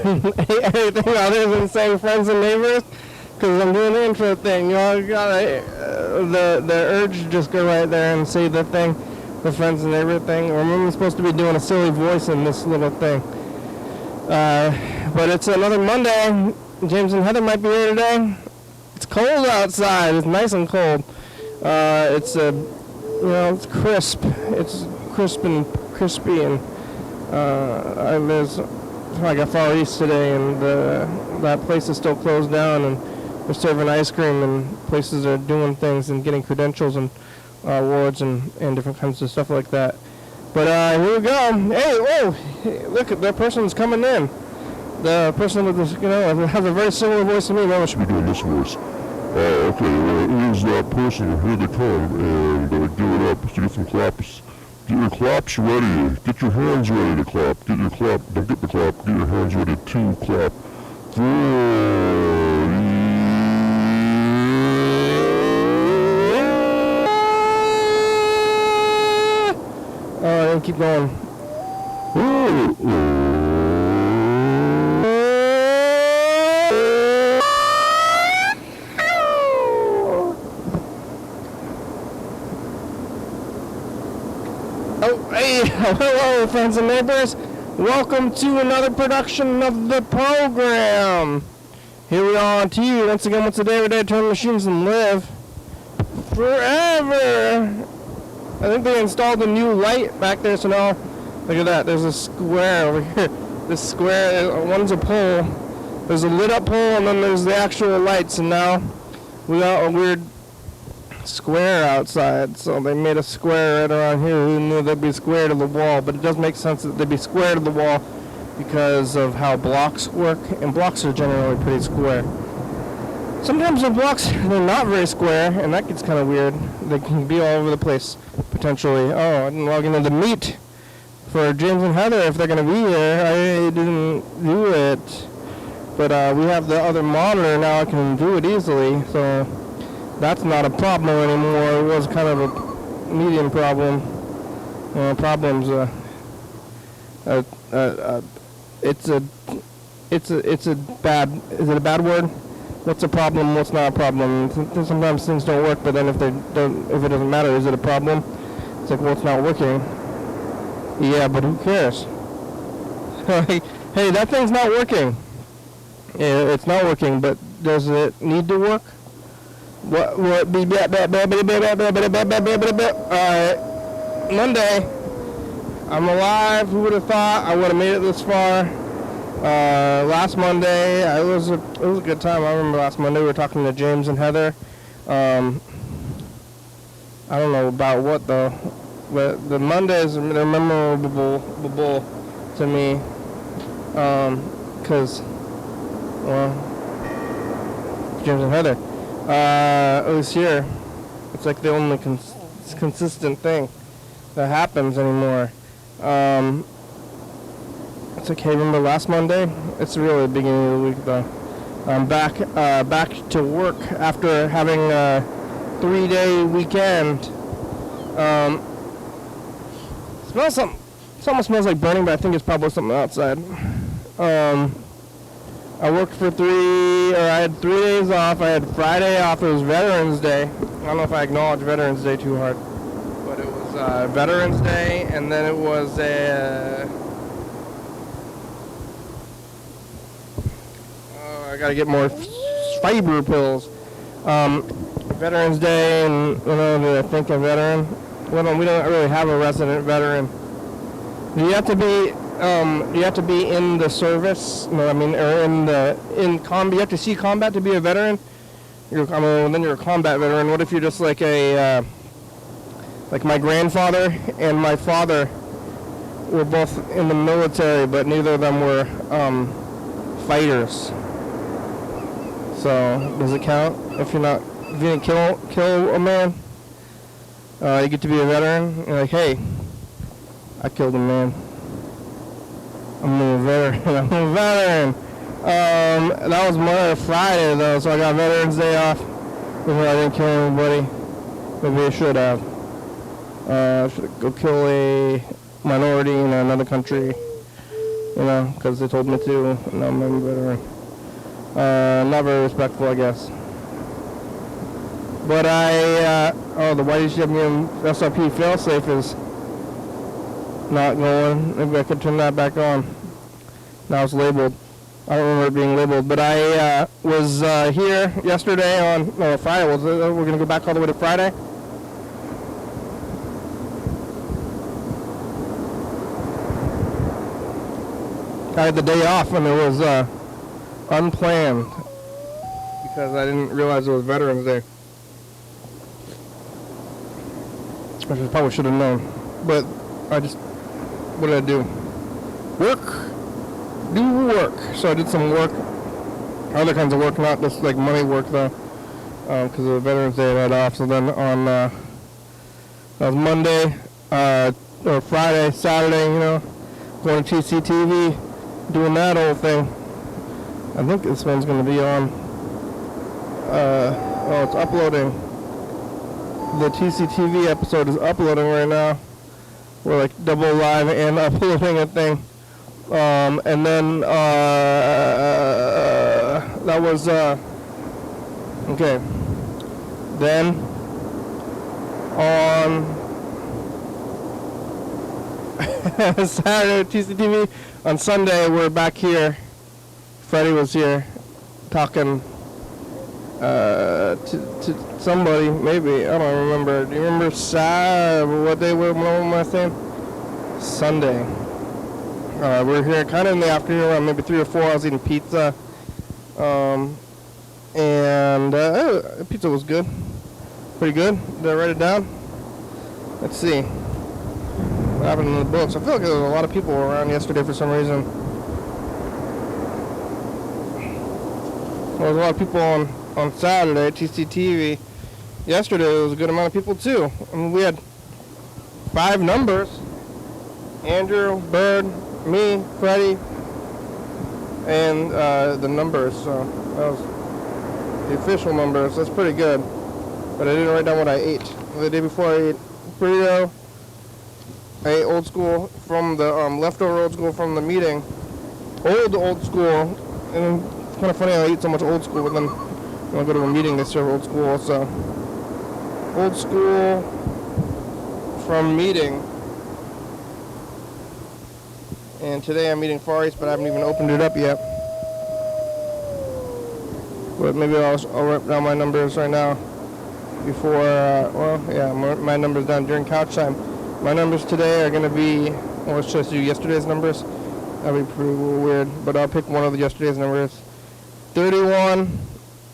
anything other than saying friends and neighbors, because I'm doing the intro thing. You know, I got the urge to just go right there and say the thing, the friends and neighbor thing. Or I'm supposed to be doing a silly voice in this little thing. But it's another Monday. James and Heather might be here today. It's cold outside. It's nice and cold. It's it's crisp. It's crisp and crispy, and I got Far East today, and that place is still closed down, and they're serving ice cream, and places are doing things and getting credentials and awards and different kinds of stuff like that. But here we go. Hey, look at that person's coming in. The person with this, has a very similar voice to me. Maybe I should be doing this voice. Okay, here's that person. Here they come, and give it up. So get some claps. Get your claps ready. Get your hands ready to clap. Get your clap. Don't get the clap. Get your hands ready to clap. And keep going. Hello, friends and neighbors. Welcome to another production of the program. Here we are on TV once again, once a day, every day, turn machines and live forever. I think they installed a new light back there, so now, look at that, there's a square over here. This square, one's a pole. There's a lit up pole, and then there's the actual lights, and now we got a weird square outside, so they made a square right around here. Who knew they'd be square to the wall? But it does make sense that they'd be square to the wall because of how blocks work, and blocks are generally pretty square. Sometimes the blocks, they're not very square, and that gets kind of weird. They can be all over the place, potentially. Oh, I didn't log into the meet for James and Heather if they're going to be here. I didn't do it, but we have the other monitor now. I can do it easily, so that's not a problem anymore. It was kind of a medium problem. Problems. It's a bad. Is it a bad word? What's a problem? What's not a problem? Sometimes things don't work, but then if it doesn't matter, is it a problem? It's like, well, it's not working. Yeah, but who cares? Hey, that thing's not working. Yeah, it's not working, but does it need to work? What? Alright, Monday. I'm alive. Who would have thought I would have made it this far? Last Monday, it was a good time. I remember last Monday we were talking to James and Heather. I don't know about what though, but the Mondays they're memorable to me, because James and Heather. At least here, it's like the only consistent thing that happens anymore. It's like, hey, remember last Monday? It's really the beginning of the week, though. I'm back to work after having a 3-day weekend. Something smells like burning, but I think it's probably something outside. I worked I had 3 days off. I had Friday off. It was Veterans Day. I don't know if I acknowledged Veterans Day too hard, but it was Veterans Day, and then it was I gotta get more fiber pills. Veterans Day, and I think a veteran. Well, we don't really have a resident veteran. Do you have to be in the service? No, I mean, or in combat. You have to see combat to be a veteran. Then you're a combat veteran. What if you're just like like my grandfather and my father were both in the military, but neither of them were fighters. So does it count if you didn't kill a man? You get to be a veteran. You're like, hey, I killed a man. I'm a veteran. I'm a veteran. That was Monday or Friday though, so I got Veterans Day off. Before I didn't kill anybody. Maybe I should have. Should go kill a minority in another country. you know, because they told me to, and I'm a veteran. Not very respectful, I guess. But the YDHWM SRP failsafe is not going. Maybe I could turn that back on. Now it's labeled. I don't remember it being labeled, but I was here yesterday on Friday. We're going to go back all the way to Friday. I had the day off and it was unplanned because I didn't realize it was Veterans Day. Which I probably should have known. But what did I do? Do work. So I did some work, other kinds of work, not just like money work though, because of the Veterans Day I had off. So then on, that was Monday, or Friday, Saturday, you know, going to TCTV, doing that whole thing. I think this one's going to be on, it's uploading. The TCTV episode is uploading right now. We're like double live and uploading a thing. And then that was okay. Then on Saturday TCTV, on Sunday we're back here. Freddy was here talking to somebody, maybe, I don't remember. Do you remember what day what am I saying? Sunday. We're here kind of in the afternoon, around maybe 3 or 4. I was eating pizza. Pizza was good. Pretty good. Did I write it down? Let's see. What happened in the books? I feel like there was a lot of people around yesterday for some reason. There was a lot of people on Saturday at TCTV. Yesterday there was a good amount of people too. I mean, we had 5 numbers. Andrew, Bird, me, Freddy, and the numbers. So that was the official numbers. That's pretty good. But I didn't write down what I ate. The day before I ate burrito. I ate old school from the leftover old school from the meeting. Old school. And it's kind of funny how I eat so much old school, but then when I go to a meeting they serve old school also. Old school from meeting. And today I'm eating Far East, but I haven't even opened it up yet. But maybe I'll write down my numbers right now before, my numbers down during couch time. My numbers today are going to be, well, let's just do yesterday's numbers. That'd be pretty weird, but I'll pick one of the yesterday's numbers. 31,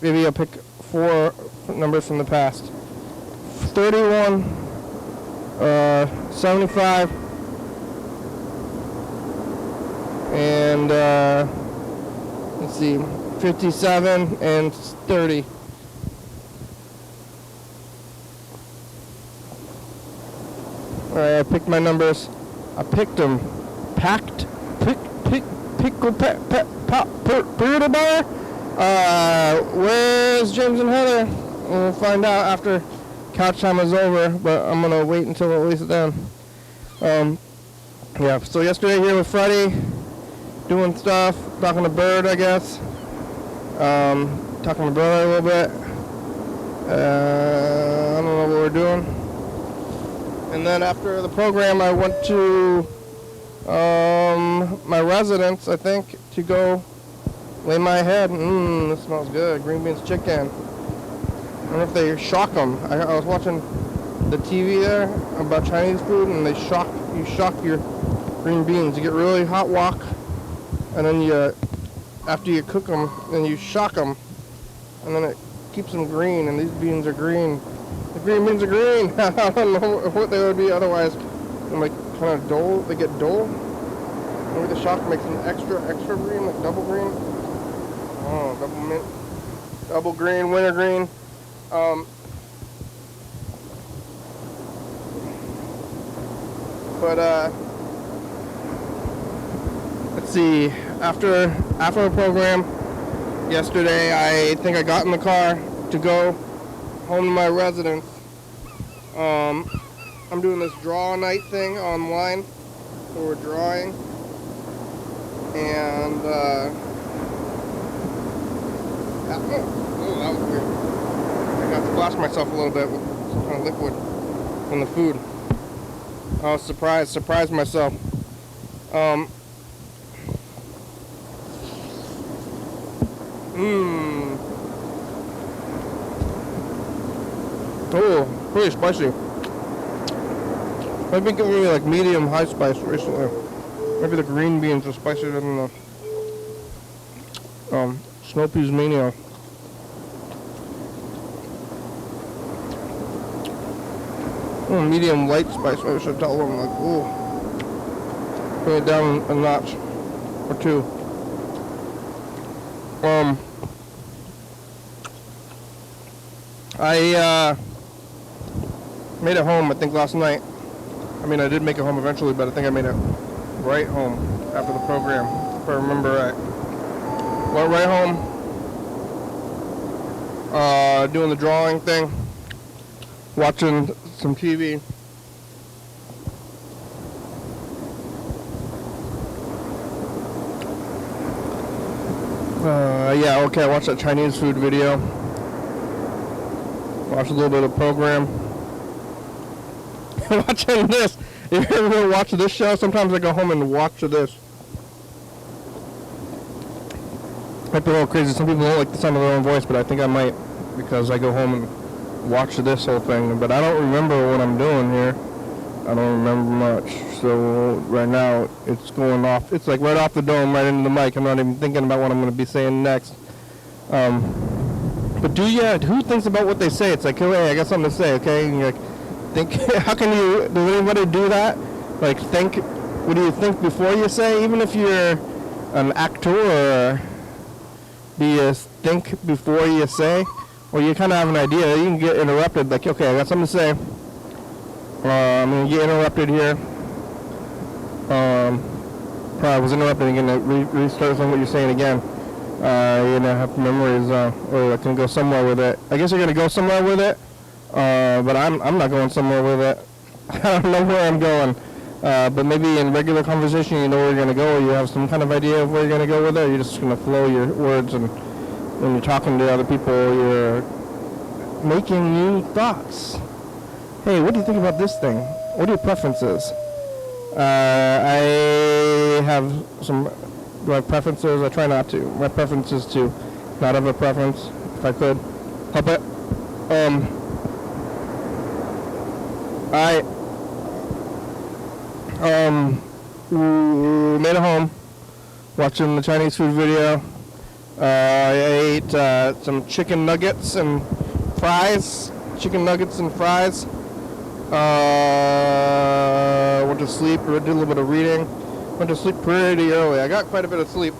maybe I'll pick 4 numbers from the past. 31, 75, and let's see, 57 and 30. Alright, I picked my numbers. I picked them. Burrito bar? Where's James and Heather? We'll find out after couch time is over, but I'm gonna wait until it lays it down. So yesterday here with Freddy, doing stuff, talking to Bird, I guess. Talking to Brother a little bit. I don't know what we're doing. And then after the program, I went to my residence, I think, to go lay my head. This smells good. Green beans chicken. I wonder if they shock them. I was watching the TV there about Chinese food, and you shock your green beans. You get really hot wok, and then after you cook them, then you shock them, and then it keeps them green, and these beans are green. The green beans are green. I don't know what they would be otherwise. I'm like kind of dull. They get dull. Maybe the shock makes them extra green, like double green. Oh, double mint, double green, winter green. Let's see. After the program yesterday, I think I got in the car to go home to my residence. I'm doing this draw night thing online, so we're drawing. And that was weird. I got to splash myself a little bit with some kind of liquid in the food. I was surprised myself. Oh, pretty spicy. I've been giving me like medium high spice recently. Maybe the green beans are spicier than the snow peas mania. Oh, medium light spice. I should tell them like, oh, bring it down a notch or two. I made it home, I think, last night. I mean, I did make it home eventually, but I think I made it right home after the program, if I remember right. Went right home, doing the drawing thing, watching some TV. Yeah, okay, I watched that Chinese food video. Watched a little bit of the program. Watching this. If you ever watch this show, sometimes I go home and watch this. Might be a little crazy. Some people don't like the sound of their own voice, but I think I might because I go home and watch this whole thing. But I don't remember what I'm doing here. I don't remember much. So right now, it's going off. It's like right off the dome, right into the mic. I'm not even thinking about what I'm going to be saying next. But who thinks about what they say? It's like, hey, I got something to say, okay? And you're like, think, how can you, does anybody do that? Like, think, what do you think before you say? Even if you're an actor, do you think before you say? Or you kind of have an idea, you can get interrupted, like, okay, I got something to say. I'm going to get interrupted here. Probably was interrupted again, restart something what you're saying again. You're gonna have memories, or I can go somewhere with it. I guess you're gonna go somewhere with it, but I'm not going somewhere with it. I don't know where I'm going, but maybe in regular conversation you know where you're gonna go, or you have some kind of idea of where you're gonna go with it. You're just gonna flow your words, and when you're talking to other people, you're making new thoughts. Hey, what do you think about this thing? What are your preferences? I have some. Do I have preferences? I try not to. My preference is to not have a preference, if I could help it. I made it home, watching the Chinese food video. I ate some chicken nuggets and fries. Went to sleep, or did a little bit of reading. Went to sleep pretty early. I got quite a bit of sleep.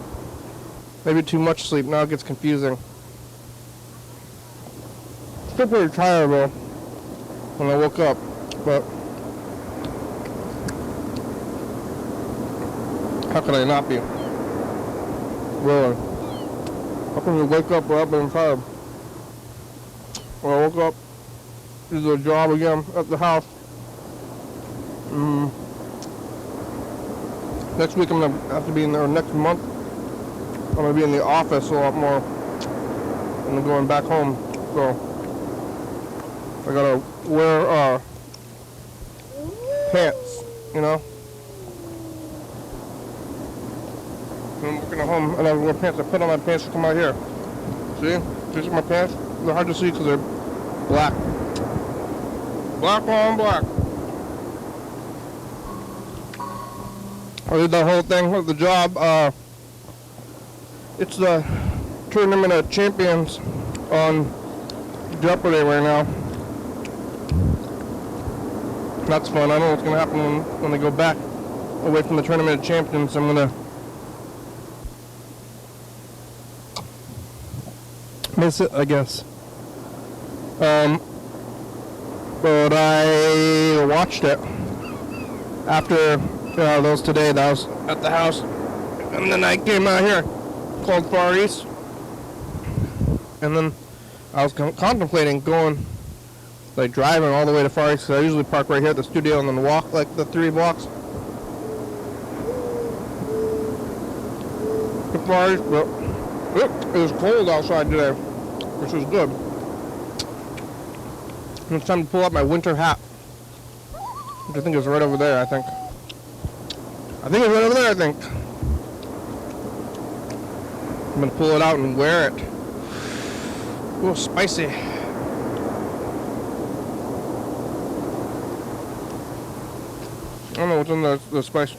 Maybe too much sleep. Now it gets confusing. Still pretty tired though when I woke up, but how can I not be? Really? How can you wake up without being tired? When I woke up, did the job again at the house. Next week I'm going to have to be in there, next month I'm going to be in the office a lot more than going back home. So I got to wear pants, you know. When I'm working at home and I wear pants, I put on my pants to come out here. See? See my pants? They're hard to see because they're black. Black on black. I did that whole thing with the job. It's the Tournament of Champions on Jeopardy right now. That's fun. I don't know what's going to happen when they go back away from the Tournament of Champions. I'm going to miss it, I guess. But I watched it after those today. That was at the house, and then I came out here, called Far East, and then I was contemplating going, like driving all the way to Far East, because I usually park right here at the studio and then walk like the 3 blocks. fries, but it was cold outside today, which was good. And it's time to pull out my winter hat, which I think is right over there, I think it's right over there, I'm going to pull it out and wear it. A little spicy. I don't know what's in the spice.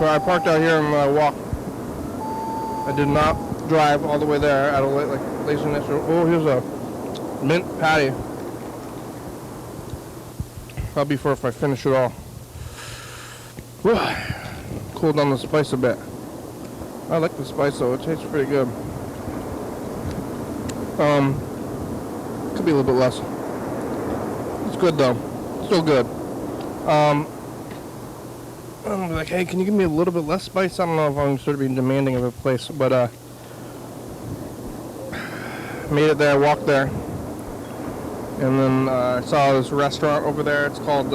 I parked out here and walked. I did not drive all the way there out of laziness. Oh, here's a mint patty. That'll be for if I finish it all. Whew. Cool down the spice a bit. I like the spice though, it tastes pretty good. Could be a little bit less. It's good though. Still good. I'm like, hey, can you give me a little bit less spice? I don't know if I'm sort of being demanding of a place, but made it there, walked there, and then I saw this restaurant over there. It's called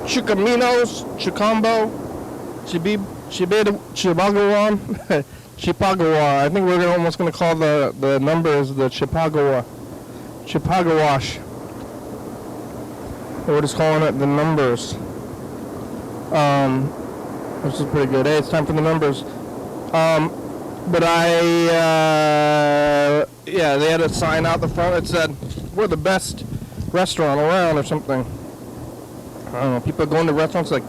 Chicaminos, Chicombo, Chipagawa. Chipagawa. I think we're almost going to call the numbers the Chipagawash. We're just calling it the numbers. Which is pretty good. Hey, it's time for the numbers. But yeah, they had a sign out the front that said, we're the best restaurant around or something. I don't know, people going to restaurants, like,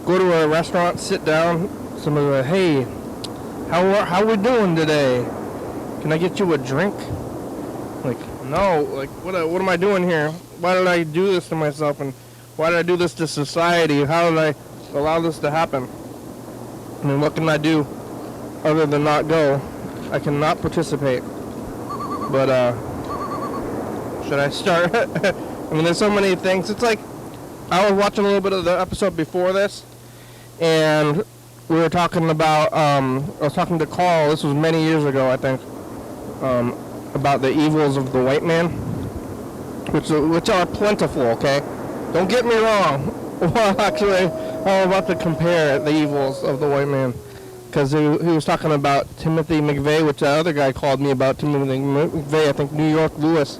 go to a restaurant, sit down, somebody like, hey, how we doing today? Can I get you a drink? Like, no, like, what am I doing here? Why did I do this to myself, and why did I do this to society? How did I allow this to happen? I mean, what can I do other than not go? I cannot participate. But, should I start? I mean, there's so many things. It's like, I was watching a little bit of the episode before this, and we were talking about, I was talking to Carl, this was many years ago, I think, about the evils of the white man, which are plentiful, okay? Don't get me wrong. Well, actually, I'm about to compare the evils of the white man, because he was talking about Timothy McVeigh, which that other guy called me about Timothy McVeigh, I think New York Lewis.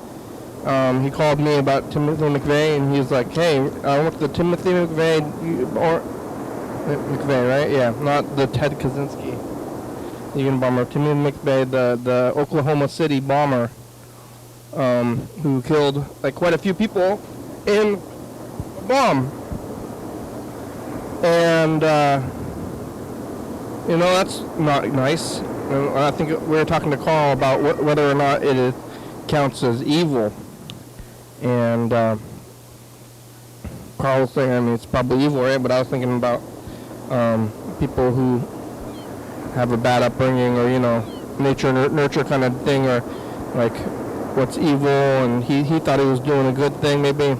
He called me about Timothy McVeigh, and he was like, hey, what's the Timothy McVeigh, or McVeigh, right? Yeah, not the Ted Kaczynski, Union bomber. Timothy McVeigh, the Oklahoma City bomber, who killed like quite a few people in a bomb. And, you know, that's not nice. And I think we were talking to Carl about whether or not it counts as evil. And Carl was saying, I mean, it's probably evil, right? But I was thinking about people who have a bad upbringing, or, you know, nurture kind of thing, or like what's evil, and he thought he was doing a good thing maybe.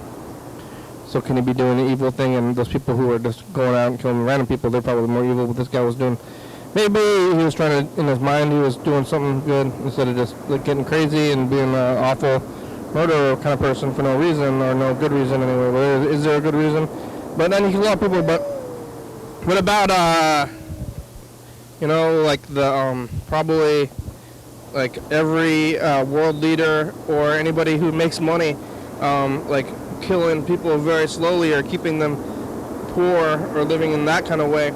So can he be doing an evil thing? And those people who are just going out and killing random people, they're probably more evil. What this guy was doing, maybe he was trying to, in his mind, he was doing something good instead of just like getting crazy and being an awful murderer kind of person for no reason, or no good reason anyway. Well, is there a good reason? But then he killed a lot of people. But what about you know, like the probably like every world leader or anybody who makes money, like killing people very slowly, or keeping them poor, or living in that kind of way.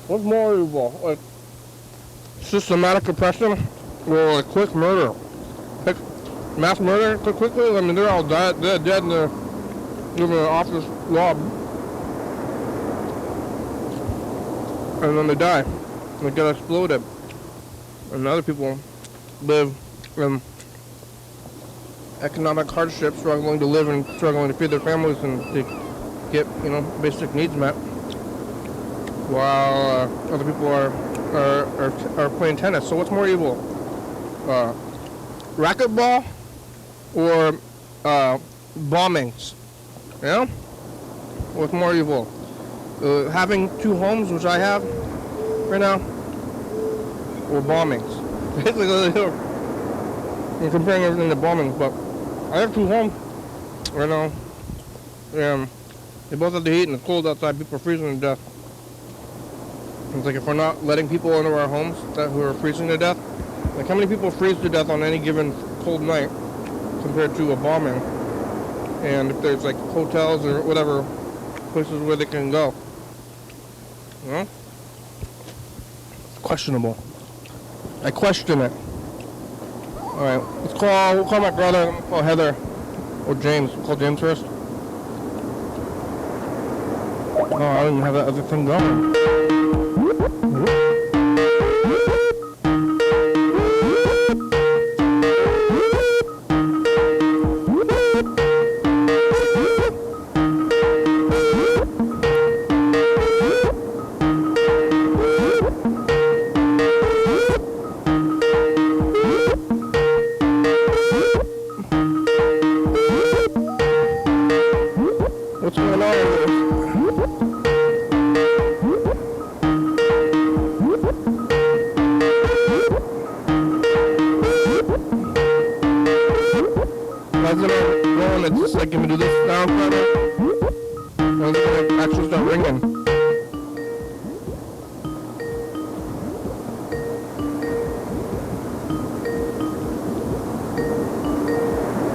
What's more evil? Like systematic oppression, or like quick murder? Like mass murder quickly? I mean, they're all dead, and they're living an office lob, and then they die. They get exploded. And other people live in economic hardship, struggling to live and struggling to feed their families and to get, you know, basic needs met, while other people are playing tennis. So what's more evil? Racquetball or bombings? You know? What's more evil? Having two homes, which I have right now, or bombings? Basically, I'm comparing everything to bombings, but I have 2 homes right now. They both have the heat and it's cold outside. People are freezing to death. It's like if we're not letting people into our homes who are freezing to death, like how many people freeze to death on any given cold night compared to a bombing? And if there's like hotels or whatever places where they can go, you know? It's questionable. I question it. All right, we'll call my brother. We'll call Heather or James. We'll call James first. Oh, I don't even have that other thing going. What's going on with this? It's just like, can we do this sound better? Or is it gonna actually start ringing?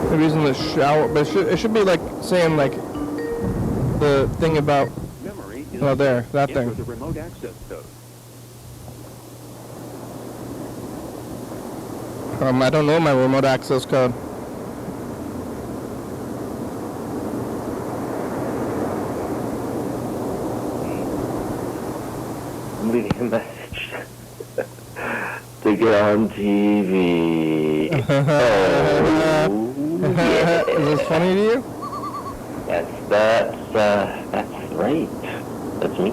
Maybe it's in the shower, but it should be like saying like the thing about there, that thing. The remote access code. I don't know my remote access code. I'm leaving a message to get on TV. Yeah. Is this funny to you? That's right. That's me.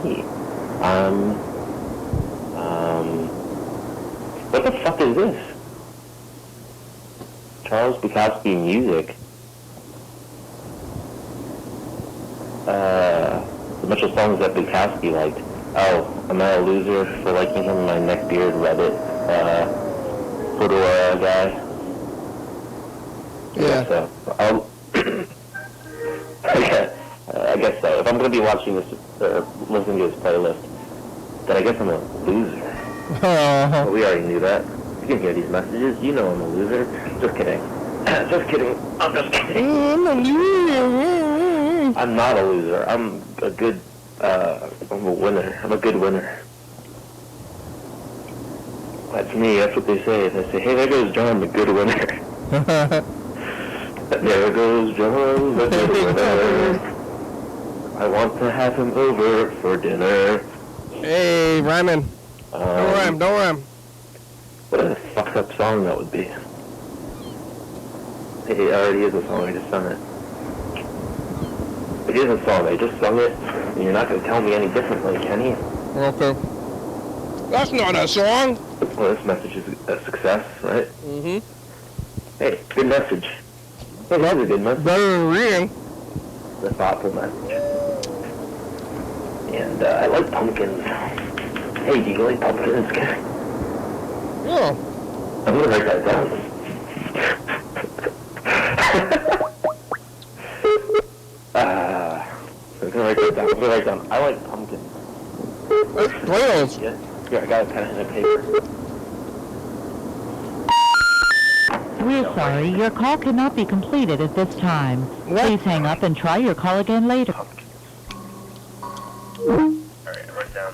What the fuck is this? Charles Bukowski music. A bunch of songs that Bukowski liked. Oh, am I a loser for liking him? My neckbeard Reddit, Fedora guy. Yeah. So, I guess so. If I'm going to be watching this, listening to his playlist, then I guess I'm a loser. But we already knew that. You can hear these messages. You know I'm a loser. Just kidding. Just kidding. I'm just kidding. I'm not a loser. I'm a good, I'm a winner. I'm a good winner. That's me. That's what they say. They say, hey, there goes John, the good winner. There goes John, the good winner. I want to have him over for dinner. Hey, Ryman. Don't rhyme. What a fucked up song that would be. It already is a song, I just sung it. It is a song, I just sung it, and you're not going to tell me any differently, can you? Okay. That's not a song. Well, this message is a success, right? Mm-hmm. Hey, good message. Hey, that's a good message. Better than reading. The thoughtful message. And I like pumpkins. Hey, do you like pumpkins? Yeah. I'm going to write that down. I'm going to write that down. I like pumpkins. That's Wales. Yeah. Here, I got a pen and a paper. We're sorry, your call cannot be completed at this time. What? Please hang up and try your call again later. Pumpkins. Alright, I wrote down.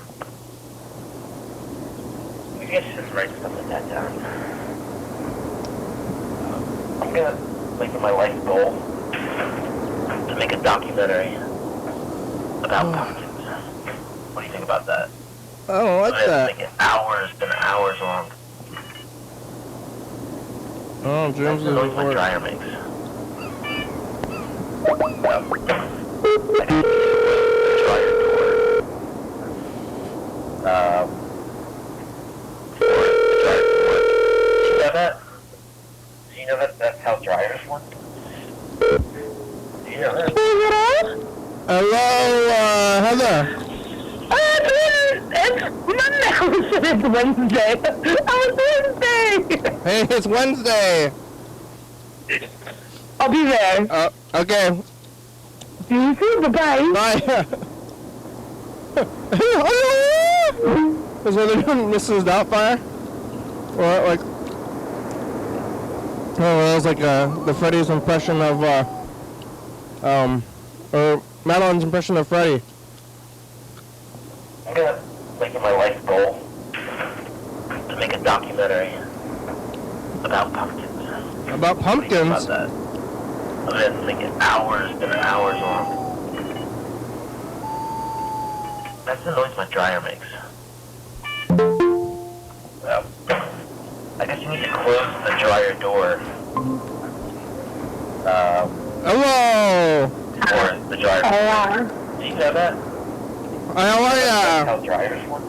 I guess just write stuff like that down. I'm gonna make it my life goal to make a documentary about pumpkins. What do you think about that? I don't like that. Make it hours and hours long. Oh, James is That's the noise my work. dryer makes. I can the dryer door. For the dryer to work. Do you know that? Do you know that that's how dryers work? Do you know that? Hello, Heather. It's Monday. It's Wednesday. Oh, it's Wednesday. Hey, it's Wednesday. I'll be there. Okay. See you soon. Bye-bye. Bye. Is what they're doing, Mrs. Doubtfire? Or like, oh, that was like the Freddy's impression of, or Madeline's impression of Freddy. I'm gonna make it my life goal to make a documentary about pumpkins. About pumpkins? About that. I'm gonna make it hours and hours long. That's the noise my dryer makes. Well, I guess you need to close the dryer door. Hello! Or the dryer. Hello. Do you know that? How are ya? How dryers work?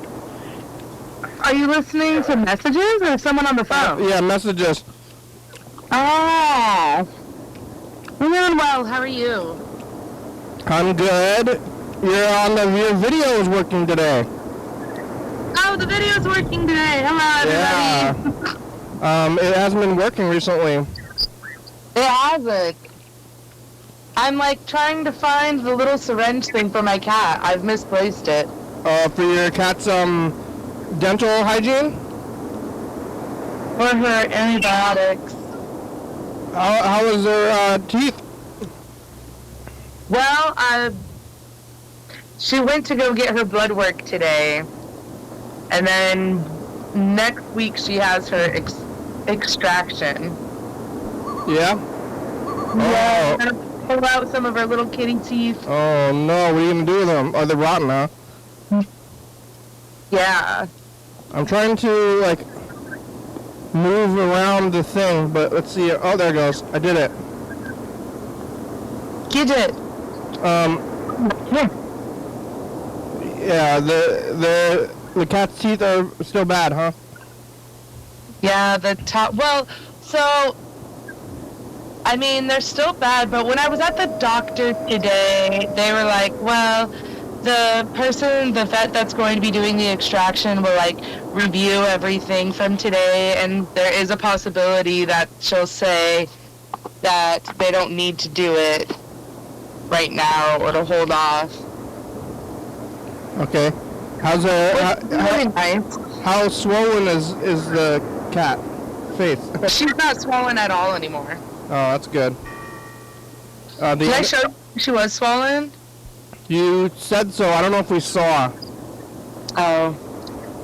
Are you listening to messages or someone on the phone? Yeah, messages. Oh. I'm doing well. How are you? I'm good. Your video is working today. Oh, the video's working today. Hello, everybody. Yeah. It hasn't been working recently. It hasn't. I'm like trying to find the little syringe thing for my cat. I've misplaced it. For your cat's dental hygiene? For her antibiotics. How is her teeth? Well, she went to go get her blood work today. And then next week she has her extraction. Yeah? Yeah, Oh. I'm gonna pull out some of her little kitty teeth. Oh no, what are you gonna do with them? Are they rotten, huh? Yeah. I'm trying to, like, move around the thing, but let's see. Oh, there it goes. I did it. Get it. Yeah, the cat's teeth are still bad, huh? Yeah, the top. Well, so, I mean, they're still bad, but when I was at the doctor today, they were like, well, the vet that's going to be doing the extraction will, like, review everything from today, and there is a possibility that she'll say that they don't need to do it right now or to hold off. Okay. How's Really nice. how swollen is the cat face? She's not swollen at all anymore. Oh, that's good. Did I show you she was swollen? You said so. I don't know if we saw. Oh,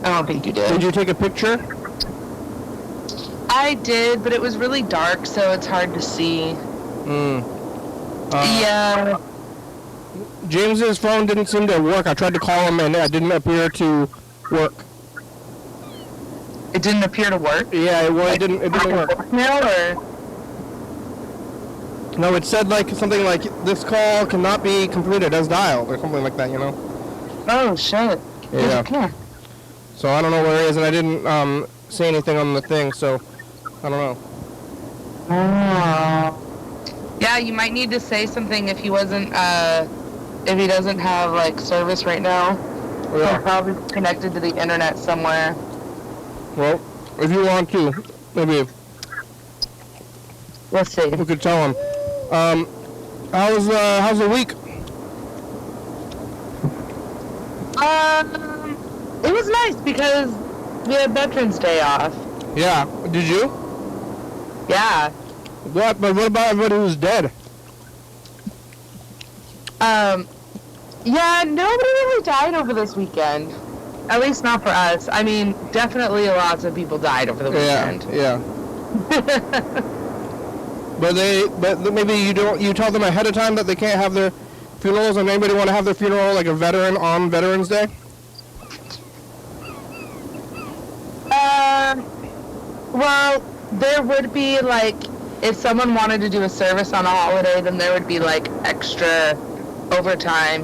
I don't think you did. Did you take a picture? I did, but it was really dark, so it's hard to see. Yeah. James's phone didn't seem to work. I tried to call him and it didn't appear to work. It didn't appear to work? Yeah, it didn't work. No, No, it said like something like this call cannot be completed as dialed or something like that, you know? Oh, shit. Yeah. So I don't know where it is, and I didn't say anything on the thing, so I don't know. Oh. Yeah, you might need to say something if he wasn't, if he doesn't have, like, service right now. Yeah. He's probably connected to the internet somewhere. Well, if you want to, maybe Let's see. we could tell him. How's the week? It was nice because we had Veterans Day off. Yeah. Did you? Yeah. But what about everybody who's dead? Yeah, nobody really died over this weekend. At least not for us. I mean, definitely lots of people died over the weekend. Yeah. But maybe you tell them ahead of time that they can't have their funerals, and anybody want to have their funeral like a veteran on Veterans Day? Well, there would be, like, if someone wanted to do a service on a holiday, then there would be, like, extra overtime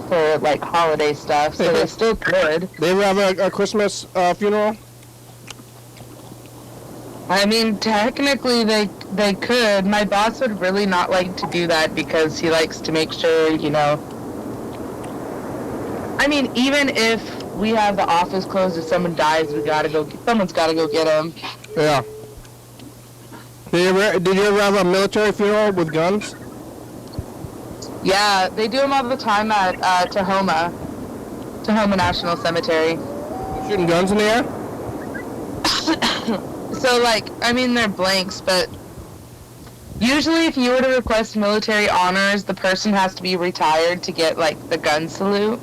for, like, holiday stuff, so they still could. They ever have a Christmas funeral? I mean, technically they could. My boss would really not like to do that because he likes to make sure, you know. I mean, even if we have the office closed, if someone dies, someone's gotta go get them. Yeah. Did you ever have a military funeral with guns? Yeah, they do them all the time at Tahoma National Cemetery. Shooting guns in the air? So, like, I mean, they're blanks, but usually if you were to request military honors, the person has to be retired to get, like, the gun salute.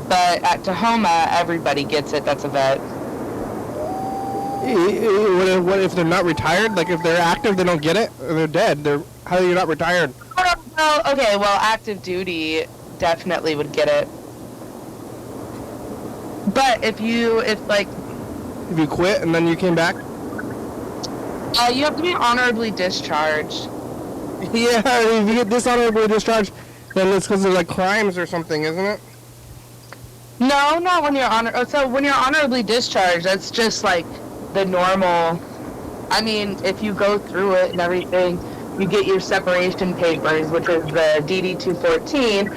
But at Tahoma, everybody gets it that's a vet. What if they're not retired? Like, if they're active, they don't get it? Or they're dead? How are you not retired? Well, active duty definitely would get it. But if you quit and then you came back? you have to be honorably discharged. Yeah, if you get dishonorably discharged, then it's because of, like, crimes or something, isn't it? No, not when you're so when you're honorably discharged, that's just like the normal. I mean, if you go through it and everything, you get your separation papers, which is the DD 214,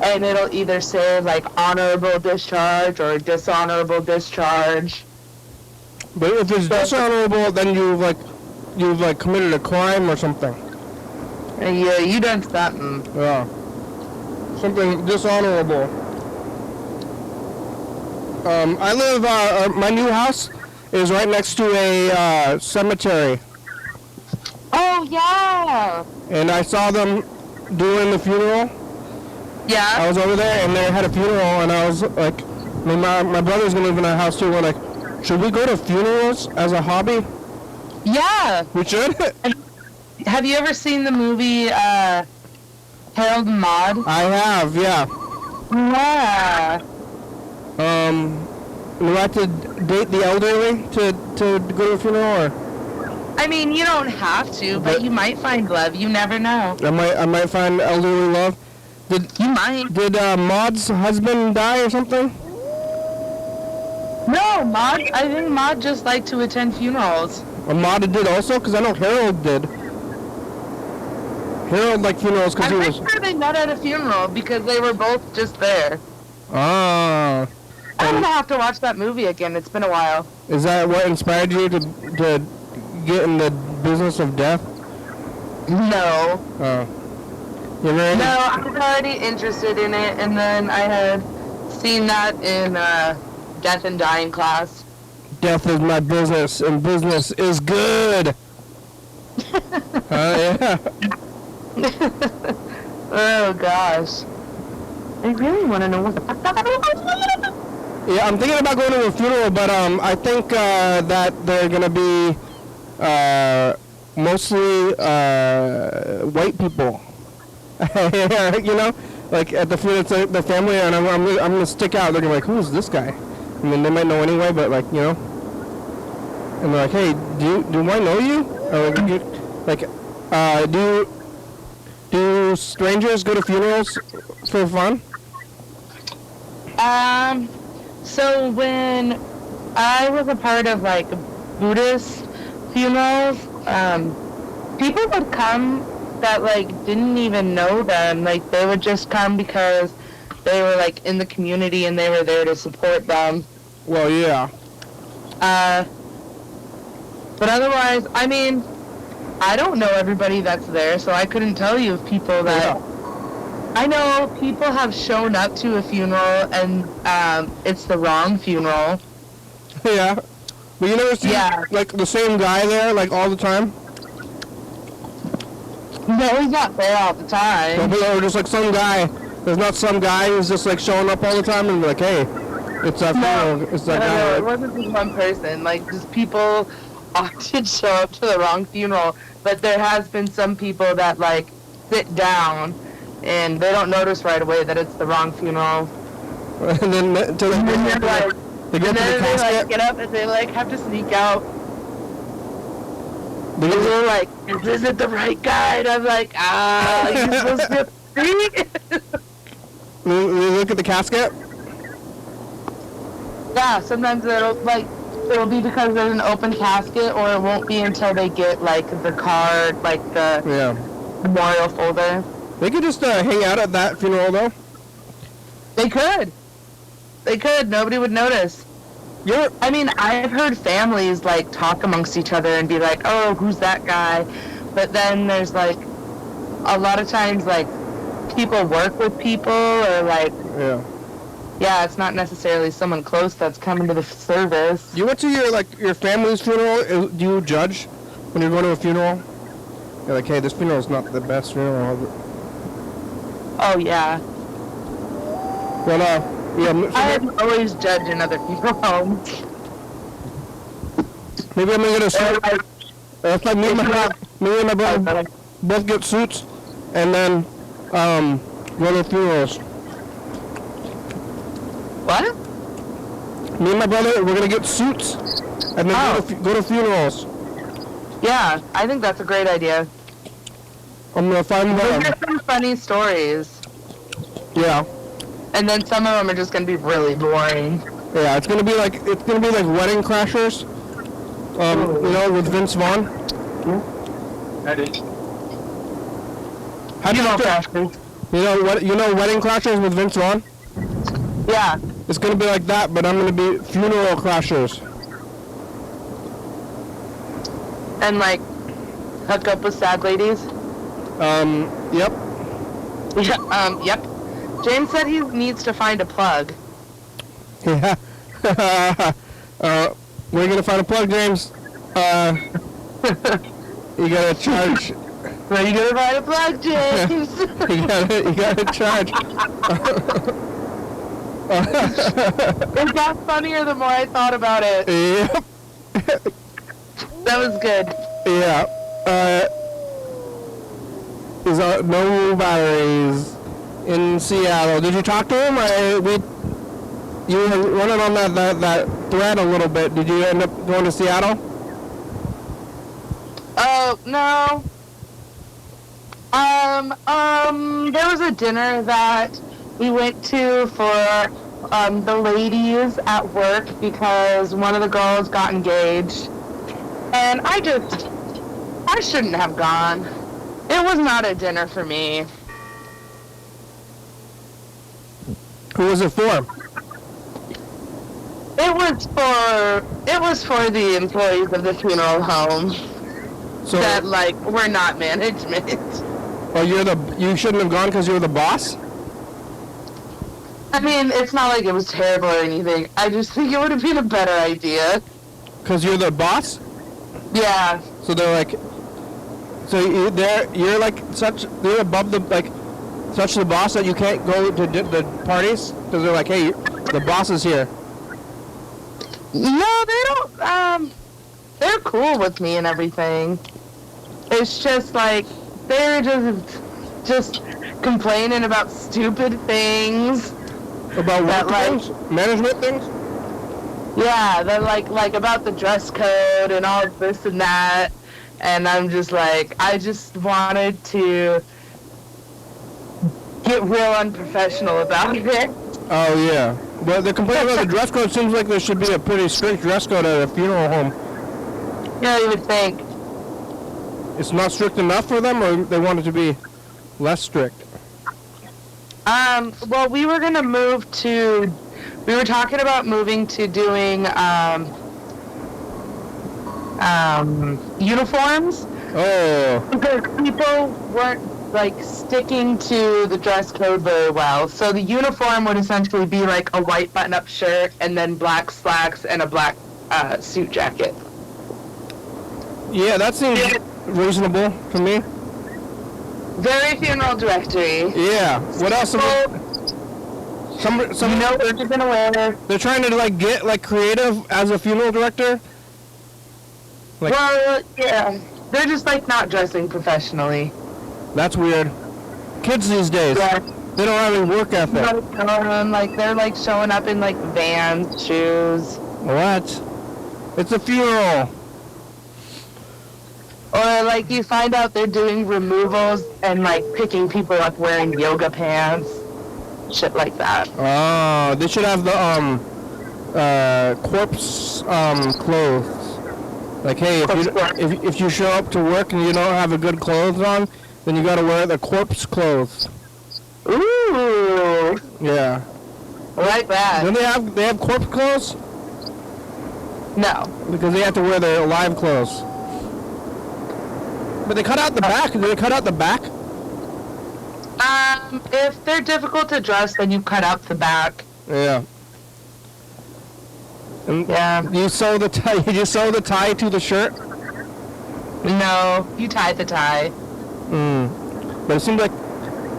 and it'll either say like honorable discharge or dishonorable discharge. But if it's dishonorable, then you've committed a crime or something. Yeah, you done something. Yeah, something dishonorable. I live. My new house is right next to a cemetery. Oh yeah. And I saw them doing the funeral. Yeah. I was over there, and they had a funeral, and I was like, my brother's gonna live in our house too. We're like, should we go to funerals as a hobby? Yeah. We should. Have you ever seen the movie Harold and Maude? I have, yeah. Yeah. We have to date the elderly to go to a funeral, or? I mean, you don't have to, but you might find love. You never know. I might find elderly love. You might. Did Maud's husband die or something? No, Maud. I think Maud just liked to attend funerals. Maud did also, because I know Harold did. Harold liked funerals because he was. I'm pretty sure they met at a funeral because they were both just there. Ah. I'm gonna have to watch that movie again. It's been a while. Is that what inspired you to get in the business of death? No. Oh. You ever No, I was already interested in it, and then I had seen that in Death and Dying class. Death is my business, and business is good. Yeah. Oh gosh. I really want to know what the fuck that is. Yeah, I'm thinking about going to a funeral, but I think that they're gonna be mostly white people. You know, like at the funeral, it's like the family, and I'm gonna stick out. They're gonna be like, who's this guy? I mean, they might know anyway, but like, you know, and they're like, hey, do I know you? Or do strangers go to funerals for fun? So when I was a part of like Buddhist funerals, people would come that like didn't even know them. Like they would just come because they were like in the community and they were there to support them. Well, yeah. But otherwise, I mean, I don't know everybody that's there, so I couldn't tell you if people that... Yeah. I know people have shown up to a funeral and it's the wrong funeral. Yeah. But you never see like the same guy there like all the time? No, he's not there all the time. Or just like some guy. There's not some guy who's just like showing up all the time and be like, hey, it's that funeral. It's that guy. No, it wasn't just one person. Like, just people often show up to the wrong funeral. But there has been some people that like sit down and they don't notice right away that it's the wrong funeral. And then they get to the casket. Like, get up and they like have to sneak out. They're like, is this the right guy? And I'm like, you're supposed to sneak. They look at the casket? Yeah, sometimes it'll be because there's an open casket, or it won't be until they get like the card, like the memorial folder. They could just hang out at that funeral though. They could. Nobody would notice. I mean, I've heard families, like, talk amongst each other and be like, oh, who's that guy? But then there's, like, a lot of times, like, people work with people or, like... Yeah, it's not necessarily someone close that's coming to the service. You went to your family's funeral. Do you judge when you're going to a funeral? You're like, hey, this funeral is not the best funeral ever. Oh, yeah. Well, I always judge another funeral home. Maybe I'm gonna get a suit. If like me and my brother both get suits, and then go to funerals. What? Me and my brother, we're gonna get suits, and then go to funerals. Yeah, I think that's a great idea. I'm gonna find Those are some funny stories. Yeah. And then some of them are just gonna be really boring. Yeah, it's gonna be like Wedding Crashers. You know, with Vince Vaughn. How do you know Crashers? You know Wedding Crashers with Vince Vaughn? Yeah. It's gonna be like that, but I'm gonna be Funeral Crashers. And like hook up with sad ladies? Yep. Yeah, yep. James said he needs to find a plug. Yeah. Where are you gonna find a plug, James? You gotta charge. Where are you gonna find a plug, James? you gotta charge. It got funnier the more I thought about it. Yep. That was good. Yeah. There's no batteries in Seattle. Did you talk to him? You were running on that thread a little bit. Did you end up going to Seattle? Oh, no. There was a dinner that we went to for the ladies at work because one of the girls got engaged. And I shouldn't have gone. It was not a dinner for me. Who was it for? It was for the employees of the funeral home. So that we're not management. Oh, you shouldn't have gone because you were the boss? I mean, it's not like it was terrible or anything. I just think it would have been a better idea. Because you're the boss? Yeah. So they're like, you're above such the boss that you can't go to the parties? Because they're like, hey, the boss is here. No, they don't, they're cool with me and everything. It's just they're just complaining about stupid things. About what things? Management things? Yeah, they're like about the dress code and all this and that. And I'm just I just wanted to get real unprofessional about it. Oh, yeah. Well, they're complaining about the dress code. Seems like there should be a pretty strict dress code at a funeral home. Yeah, you would think. It's not strict enough for them, or they want it to be less strict? Well, we were talking about moving to doing, uniforms. Oh. Because people weren't, sticking to the dress code very well. So the uniform would essentially be a white button-up shirt and then black slacks and a black, suit jacket. Yeah, that seems reasonable to me. Very funeral directory. Yeah. What else? Some you know what you're gonna wear. They're trying to get creative as a funeral director. Well, yeah. They're just not dressing professionally. That's weird. Kids these days. Yeah. They don't have any work ethic. They're showing up in Vans, shoes. What? It's a funeral. Or you find out they're doing removals and picking people up wearing yoga pants, shit like that. Oh, they should have the corpse clothes. Hey, if you show up to work and you don't have a good clothes on, then you gotta wear the corpse clothes. Ooh. Yeah. I like that. Don't they have corpse clothes? No. Because they have to wear their live clothes. But they cut out the back. Did they cut out the back? If they're difficult to dress, then you cut out the back. Yeah. And Yeah. You sew the tie. You sew the tie to the shirt. No, you tied the tie. But it seems like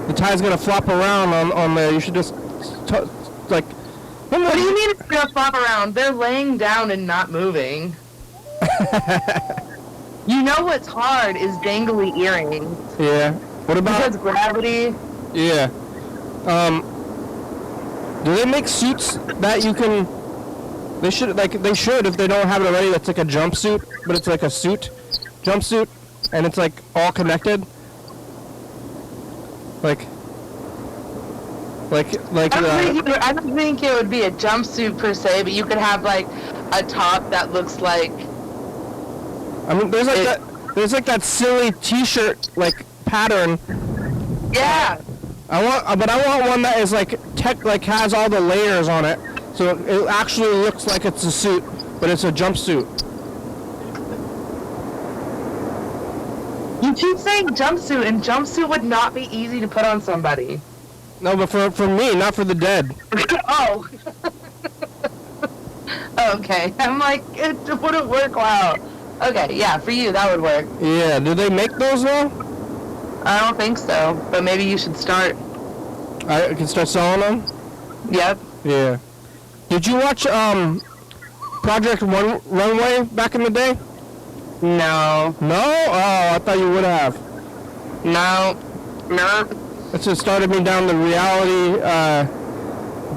the tie's gonna flop around on there. You should just like. What do you mean it's gonna flop around? They're laying down and not moving. You know what's hard is dangly earrings. Yeah. What about? Because gravity. Yeah. Do they make suits that you can? They should if they don't have it already. That's like a jumpsuit, but it's like a jumpsuit, and it's like all connected. Like. I don't think it would be a jumpsuit per se, but you could have like a top that looks like. I mean, there's like that silly T-shirt like pattern. Yeah. I want one that is like has all the layers on it, so it actually looks like it's a suit, but it's a jumpsuit. You keep saying jumpsuit, and jumpsuit would not be easy to put on somebody. No, but for me, not for the dead. Oh. Okay. I'm like, it wouldn't work well. Okay, yeah, for you, that would work. Yeah, do they make those though? I don't think so, but maybe you should start. I can start selling them? Yep. Yeah. Did you watch Project Runway back in the day? No. No? Oh, I thought you would have. No. No. It just started me down the reality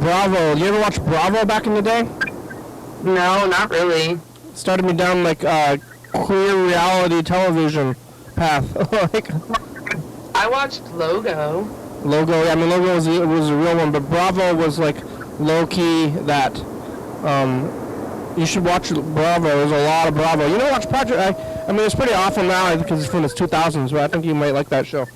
Bravo. You ever watch Bravo back in the day? No, not really. Started me down like queer reality television path. Like I watched Logo. Logo, yeah, I mean Logo was a real one, but Bravo was like low key that. You should watch Bravo. There's a lot of Bravo. You know, watch Project. I mean, it's pretty awful now because it's from the 2000s, but I think you might like that show.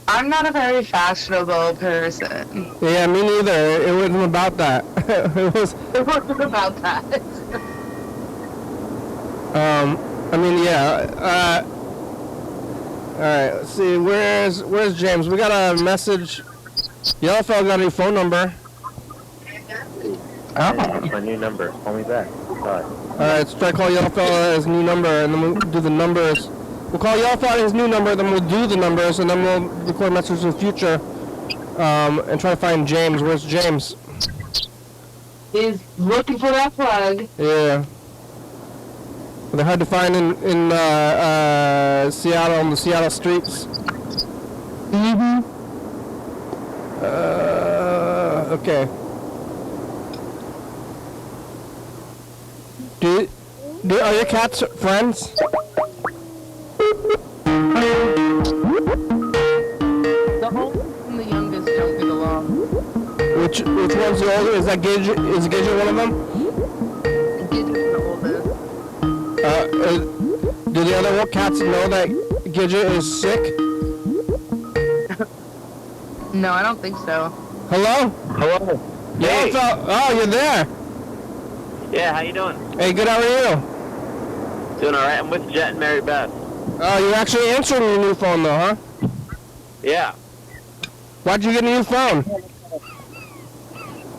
I'm not a very fashionable person. Yeah, me neither. It wasn't about that. It wasn't about that. I mean, yeah. All right. Let's see. Where's James? We got a message. Yellow fella got a new phone number. Oh. That's my new number. Call me back. Bye. All right. Let's try to call Yellow fella his new number, and then we'll do the numbers. We'll call Yellow fella his new number, then we'll do the numbers, and then we'll record messages in the future, and try to find James. Where's James? He's looking for that plug. Yeah. They're hard to find in Seattle, on the Seattle streets. Mm-hmm. Okay. Are your cats friends? The oldest and the youngest don't get along. Which one's the older? Is that Gidget? Is Gidget one of them? Gidget's the oldest. Do the other cats know that Gidget is sick? No, I don't think so. Hello? Hello. Hey. Oh, you're there. Yeah, how you doing? Hey, good. How are you? Doing all right. I'm with Jet and Mary Beth. Oh, you're actually answering your new phone, though, huh? Yeah. Why'd you get a new phone?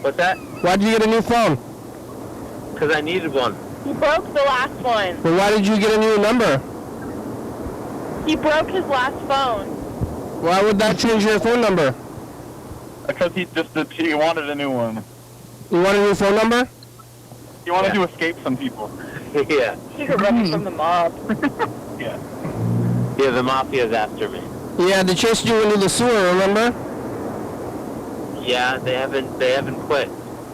What's that? Why'd you get a new phone? Because I needed one. He broke the last one. Well, why did you get a new number? He broke his last phone. Why would that change your phone number? Because he wanted a new one. You want a new phone number? He wanted to escape some people. Yeah. He could run from the mob. Yeah. Yeah, the mafia's after me. Yeah, they chased you into the sewer, remember? Yeah, they haven't quit.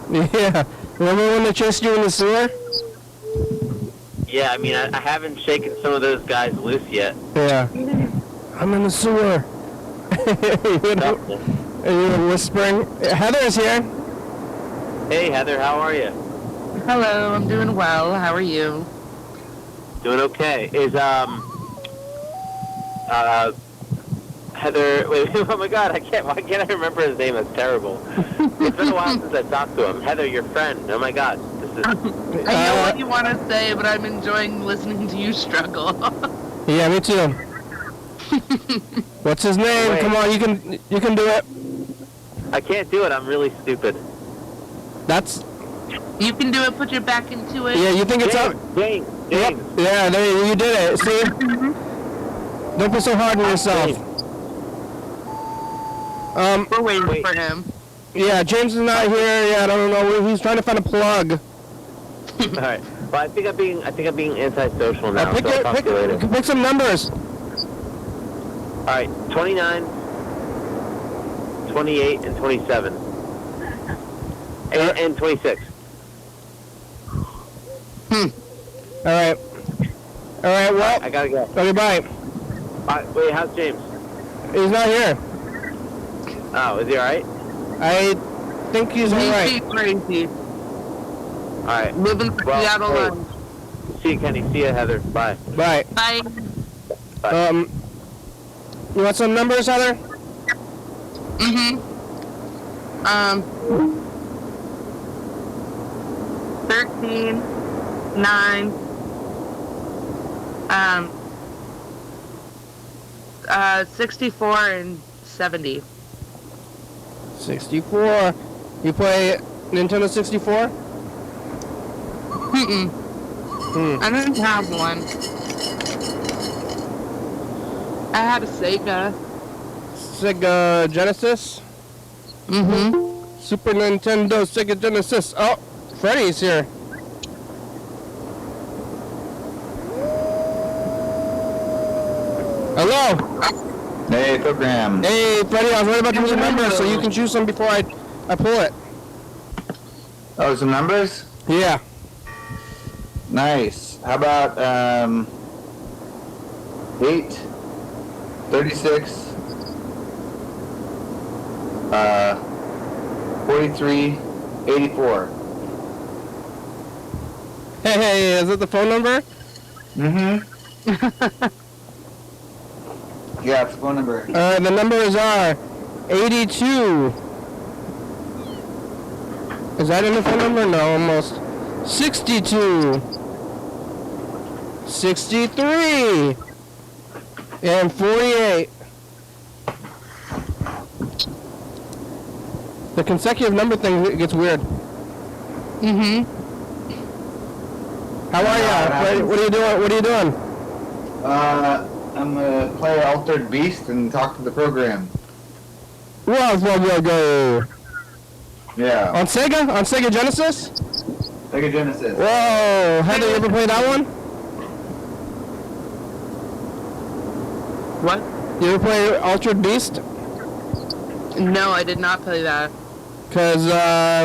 Yeah. Remember when they chased you in the sewer? Yeah, I mean, I haven't shaken some of those guys loose yet. Yeah. I'm in the sewer. you know, and you were whispering. Heather's here. Hey, Heather, how are you? Hello, I'm doing well. How are you? Doing okay. Is, Heather, wait, oh my god, why can't I remember his name? That's terrible. It's been a while since I talked to him. Heather, your friend. Oh my god, this diagnosis. I know what you want to say, but I'm enjoying listening to you struggle. Yeah, me too. What's his name? Wait. Come on, you can do it. I can't do it. I'm really stupid. That's You can do it. Put your back into it. yeah. You think it's up? James. Yep. Yeah, there you did it. See? Don't be so hard on yourself. We're waiting Wait. for him. Yeah, James is not here yet. I don't know. He's trying to find a plug. All right. Well, I think I'm being antisocial now. Pick, so I'll talk to you later. pick some numbers. All right. 29, 28, and 27, and 26. All right. Well, I gotta go. okay, bye. Wait, how's James? He's not here. Oh, is he all right? I think he's all right. He's crazy. All right. Living for Seattle hey, alone. see you, Kenny. See you, Heather. Bye. Bye. Bye. Bye. You want some numbers, Heather? Mm-hmm. 13, 9, 64 and 70. 64. You play Nintendo 64? Mm-mm. I didn't have one. I had a Sega. Sega Genesis? Mm-hmm. Super Nintendo, Sega Genesis. Oh, Freddy's here. Hello. Hey, program. Hey, Freddy, I was worried about choosing numbers, so you can choose some before I pull it. Oh, some numbers? Yeah. Nice. How about 8, 36, 43, 84. Hey, is that the phone number? Mm-hmm. Yeah, it's the phone number. The numbers are 82. Is that in the phone number? No, almost. 62. 63. And 48. The consecutive number thing gets weird. Mm-hmm. How are ya? What are you doing? What are you doing? I'm gonna play Altered Beast and talk to the program. Go. Yeah. On Sega? On Sega Genesis? Sega Genesis. Whoa! Heather, you ever play that one? What? You ever play Altered Beast? No, I did not play that. Because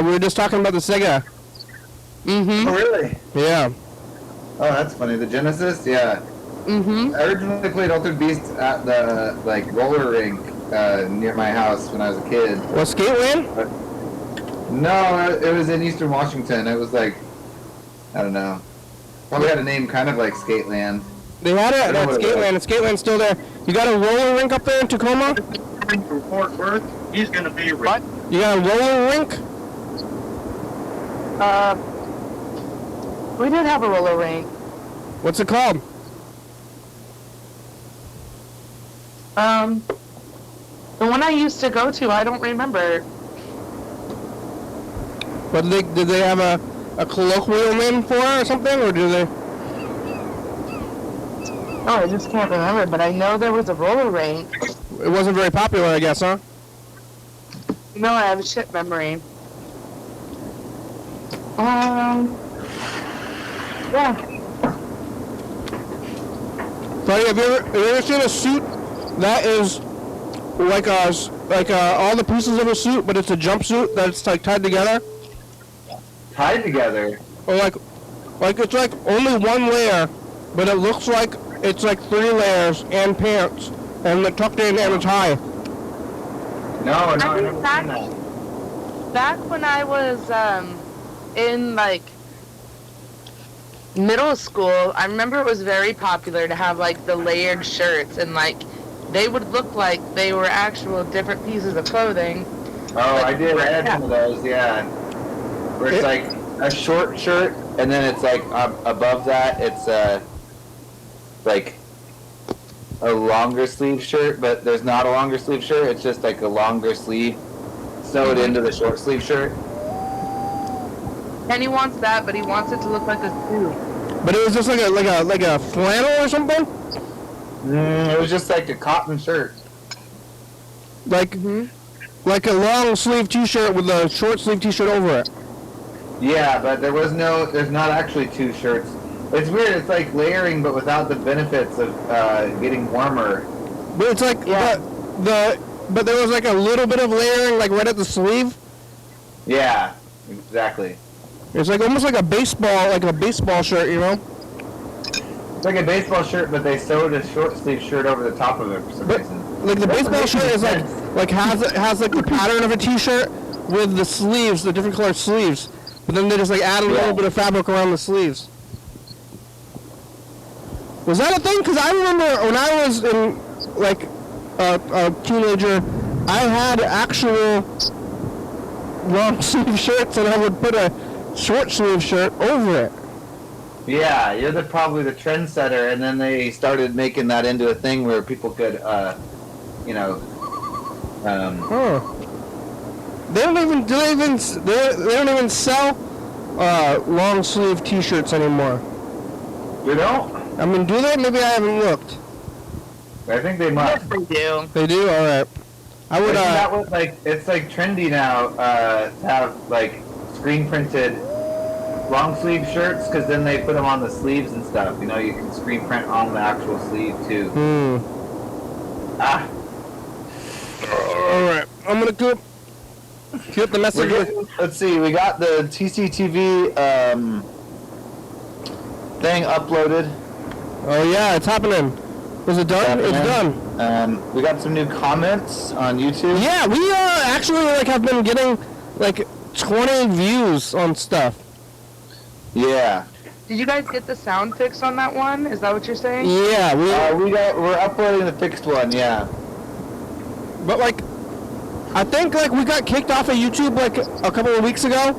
we were just talking about the Sega. Mm-hmm. Oh, really? Yeah. Oh, that's funny. The Genesis? Yeah. Mm-hmm. I originally played Altered Beast at the roller rink near my house when I was a kid. Was Skateland? No, it was in Eastern Washington. It was like, I don't know. Probably had a name kind of like Skateland. They had it at Skateland, and Skateland's still there. You got a roller rink up there in Tacoma? From Fort Worth, he's gonna be what? You got a roller rink? We did have a roller rink. What's it called? The one I used to go to, I don't remember. But did they have a colloquial name for it or something, or do they? Oh, I just can't remember, but I know there was a roller rink. It wasn't very popular, I guess, huh? No, I have a shit memory. Yeah. Freddy, have you ever seen a suit that is like all the pieces of a suit, but it's a jumpsuit that's like tied together? Tied together? Or like it's like only one layer, but it looks like it's like 3 layers and pants, and they're tucked in and it's high. No, I I've think never back- seen that. Back when I was in like middle school, I remember it was very popular to have like the layered shirts, and like they would look like they were actual different pieces of clothing. Oh, Like, I did. I had yeah. some of those, yeah. Where it's like a short shirt, and then it's like above that, it's like a longer sleeve shirt, but there's not a longer sleeve shirt. It's just like a longer sleeve sewed into the short sleeve shirt. And he wants that, but he wants it to look like a suit. But it was just like a flannel or something? It was just like a cotton shirt. Like a long sleeve t-shirt with a short sleeve t-shirt over it. Yeah, but there's not actually two shirts. It's weird, it's like layering but without the benefits of getting warmer. But it's like but there was like a little bit of layering like right at the sleeve. Yeah, exactly. It's like almost like a baseball shirt, you know? It's like a baseball shirt, but they sewed a short sleeve shirt over the top of it for some reason. Like the baseball shirt is like has like the pattern of a t-shirt with the sleeves, the different colored sleeves. But then they just like add a little bit of fabric around the sleeves. Was that a thing? Because I remember when I was in like a teenager, I had actual long sleeve shirts, and I would put a short sleeve shirt over it. Yeah, you're probably the trendsetter, and then they started making that into a thing where people could, you know. They don't even sell long sleeve T-shirts anymore. You don't? I mean, do they? Maybe I haven't looked. I think they must. Yes, they do. They do. All right. I would. That was like it's like trendy now to have like screen printed long sleeve shirts because then they put them on the sleeves and stuff. You know, you can screen print on the actual sleeve too. All right. I'm gonna go get the message. Let's see. We got the TCTV thing uploaded. Oh yeah, it's happening. Is it done? It's done. We got some new comments on YouTube. Yeah, we actually like have been getting like 20 views on stuff. Yeah. Did you guys get the sound fixed on that one? Is that what you're saying? Yeah, we're uploading the fixed one. Yeah. But like, I think like we got kicked off of YouTube like a couple of weeks ago,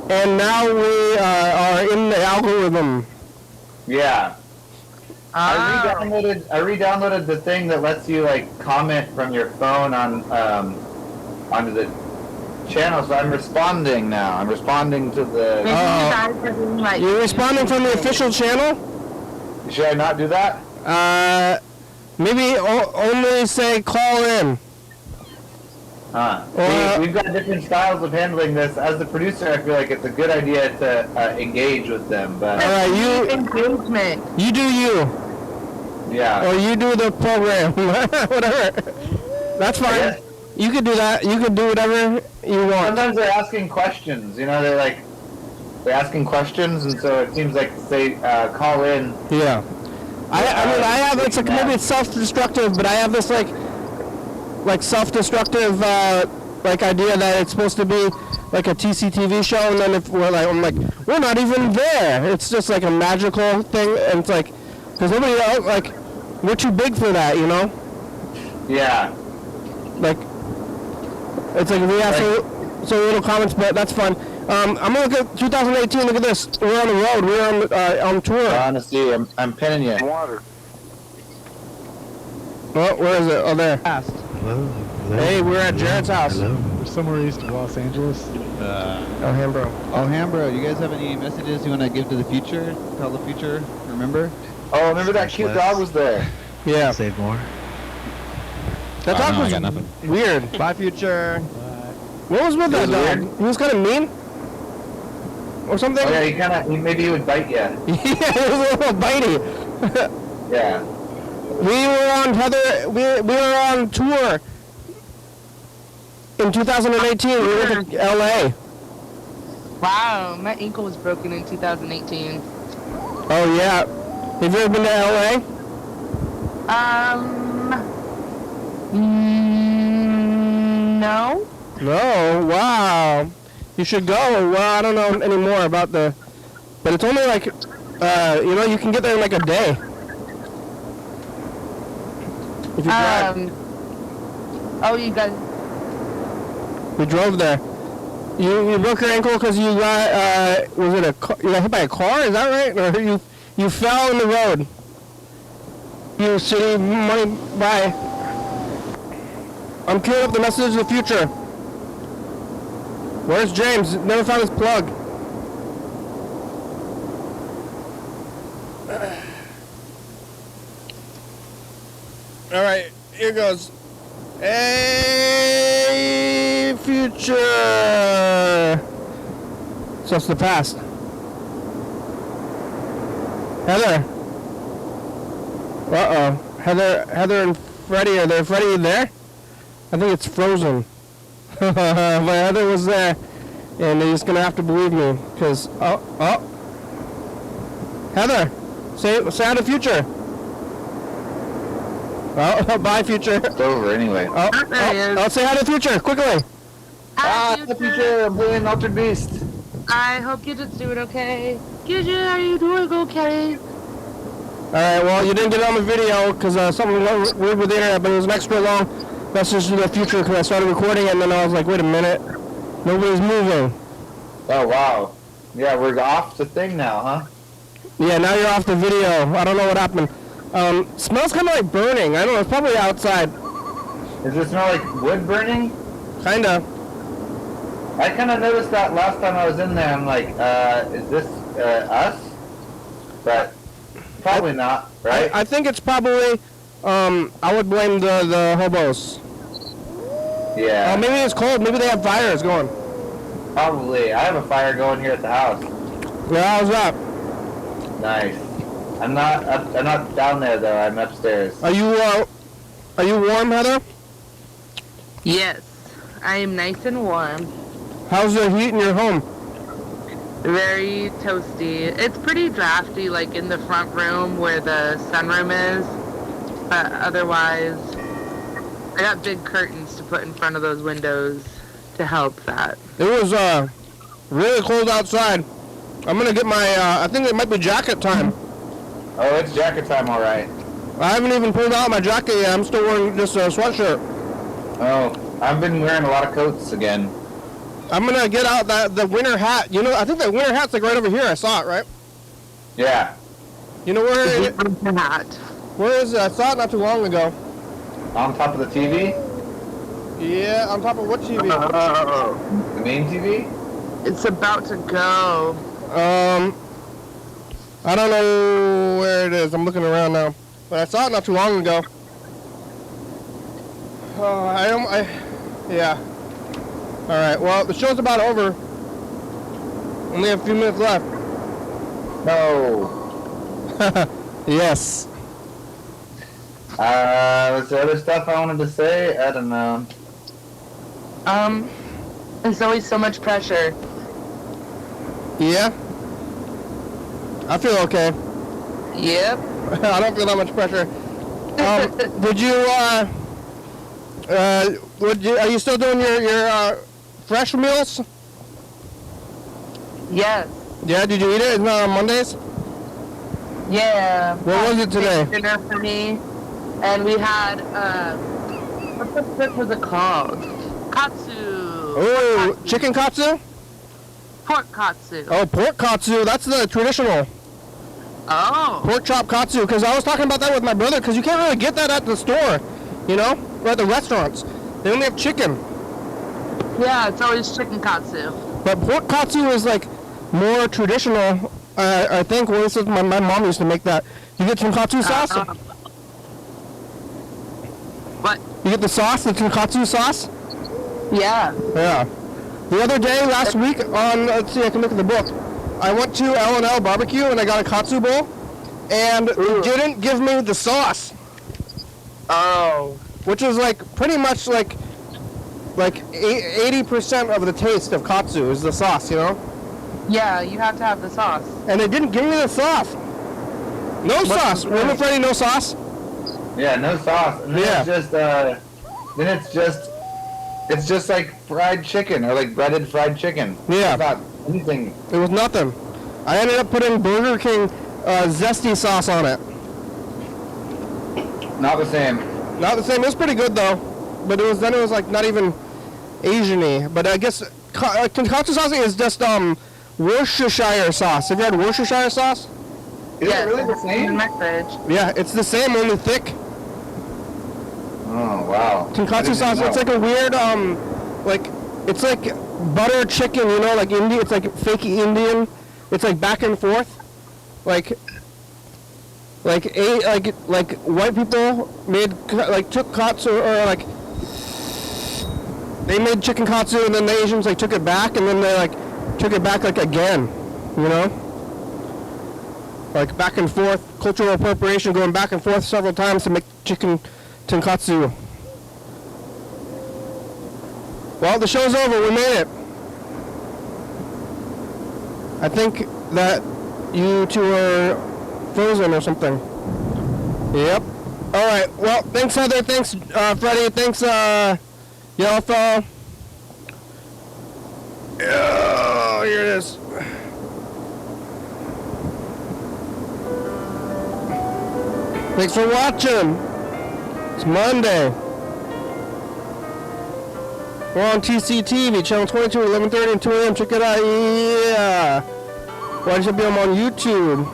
and now we are in the algorithm. Yeah. I re-downloaded the thing that lets you like comment from your phone on onto the channel, so I'm responding now. I'm responding to the. Maybe you guys are doing like. You're responding from the official channel? Should I not do that? Maybe only say call in. We've got different styles of handling this. As the producer, I feel like it's a good idea to engage with them. But all right, engagement. You do you. Yeah. Or you do the program. Whatever. That's fine. You could do that. You could do whatever you want. Sometimes they're asking questions. You know, they're asking questions, and so it seems like they call in. Yeah. I mean, I have it's like maybe it's self-destructive, but I have this like self-destructive like idea that it's supposed to be like a TCTV show, and then if I'm like we're not even there. It's just like a magical thing, and it's like because nobody else like we're too big for that, you know. Yeah. Like it's like we have so little comments, but that's fun. I'm gonna look at 2018. Look at this. We're on the road. We're on tour. Honestly, I'm pinning you. Water. Oh, where is it? Oh, there. Hello. Hey, we're at Jared's house. Hello. We're somewhere east of Los Angeles. Alhambra. Alhambra, you guys have any messages you want to give to the future? Tell the future, remember? Oh, remember that cute dog was there. Yeah. Save more. That dog no, I was got nothing. weird. Bye, future. What was with that dog? weird. He was kind of mean? Or something? Oh yeah, maybe he would bite you. Yeah, it was a little bitey. Yeah. We were on tour in 2018. We went to LA. Wow, my ankle was broken in 2018. Oh yeah. Have you ever been to LA? No. No. Wow. You should go. Well, I don't know any more about but it's only like, you can get there in like a day. If you drive. Oh, you guys. We drove there. You broke your ankle because you got, was it you got hit by a car? Is that right? Or you fell in the road? You city money, bye. I'm queuing up the message of the future. Where's James? Never found his plug. All right, here goes. Hey, future. So it's the past. Heather. Uh-oh. Heather and Freddy, are there? Freddy, you there? I think it's frozen. But Heather was there. And he's going to have to believe me. Because, Heather, say hi to future. Oh, bye, future. It's over anyway. I'll say hi to future, quickly. Hi, future, I'm playing Altered Beast. I hope you're just doing okay. Future, are you doing okay? Alright, well, you didn't get it on the video because something went weird with the internet, but it was an extra long message to the future because I started recording it and then I was like, wait a minute, nobody's moving. Oh, wow. Yeah, we're off the thing now, huh? Yeah, now you're off the video. I don't know what happened. Smells kind of like burning. I don't know, it's probably outside. Does it smell like wood burning? Kinda. I kind of noticed that last time I was in there. I'm like, is this us? But probably not, right? I think it's probably, I would blame the hobos. Yeah. Maybe it's cold. Maybe they have fires going. Probably. I have a fire going here at the house. Yeah, how's that? Nice. I'm not down there though. I'm upstairs. Are you warm, Heather? Yes, I am nice and warm. How's the heat in your home? Very toasty. It's pretty drafty, like in the front room where the sunroom is. But otherwise, I got big curtains to put in front of those windows to help that. It was really cold outside. I'm gonna get my I think it might be jacket time. Oh, it's jacket time, all right. I haven't even pulled out my jacket yet. I'm still wearing this sweatshirt. Oh, I've been wearing a lot of coats again. I'm gonna get out the winter hat. You know, I think that winter hat's like right over here. I saw it, right? Yeah. You know where it, Hat. where is it? I saw it not too long ago. On top of the TV? Yeah, on top of what TV? The main TV? It's about to go. I don't know where it is. I'm looking around now, but I saw it not too long ago. Yeah. All right. Well, the show's about over. Only a few minutes left. No. Yes. Was there other stuff I wanted to say? I don't know. There's always so much pressure. Yeah. I feel okay. Yep. I don't feel that much pressure. Are you still doing your fresh meals? Yes. Yeah, did you eat it? Isn't that on Mondays? Yeah. What was it today? Dinner for me. And we had, what was it called? Katsu. Oh, chicken katsu? Pork katsu. Oh, pork katsu. That's the traditional. Oh. Pork chop katsu. Because I was talking about that with my brother. Because you can't really get that at the store. You know? Or at the restaurants. They only have chicken. Yeah, it's always chicken katsu. But pork katsu is like more traditional. I think. Well, this is my mom used to make that. You get some katsu sauce? What? You get the sauce, the tonkatsu sauce? Yeah. Yeah. The other day, last week, let's see, I can look at the book. I went to L&L Barbecue and I got a katsu bowl, and they didn't give me the sauce. Oh. Which is like pretty much like 80% of the taste of katsu is the sauce, you know? Yeah, you have to have the sauce. And they didn't give me the sauce. No sauce. Remember, Freddy, no sauce? Yeah, no sauce. And then it's just like fried chicken or like breaded fried chicken. Yeah. It's not anything. It was nothing. I ended up putting Burger King zesty sauce on it. Not the same. Not the same. It was pretty good though, but it was like not even Asian-y. But I guess tonkatsu sauce is just Worcestershire sauce. Have you had Worcestershire sauce? Is it really the In same? my fridge. Yeah, it's the same, only thick. Oh, wow. Tonkatsu sauce, it's like a weird, like, it's like butter chicken, you know, like Indian, it's like fake Indian. It's like back and forth. Like white people took katsu, or like, they made chicken katsu and then the Asians like took it back and then they like took it back like again, you know? Like back and forth, cultural appropriation, going back and forth several times to make chicken tonkatsu. Well, the show's over. We made it. I think that you two are frozen or something. Yep. All right. Well, thanks, Heather. Thanks, Freddy. Thanks, Yellow Fellow. Oh, here it is. Thanks for watching. It's Monday. We're on TCTV Channel 22 at 11:30 and 2 a.m. Check it out. Yeah. YDHWM on YouTube.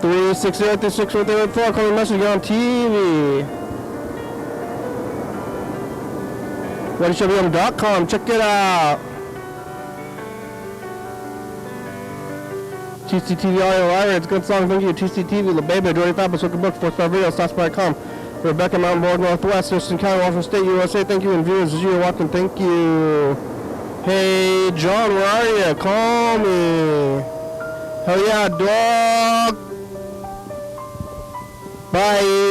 360-361384. Call me a message. You're on TV. YDHWM.com. Check it out. TCTV Audio Library. It's a good song. Thank you. TCTV, La Baby, Jordy Fabulous, Looking Book, 4-star video, Stars.com. Rebecca, Mountain Board, Northwest, Thurston County, Washington State, USA. Thank you, and viewers, as you're watching, thank you. Hey, John, where are you? Call me. Hell yeah, dog. Bye.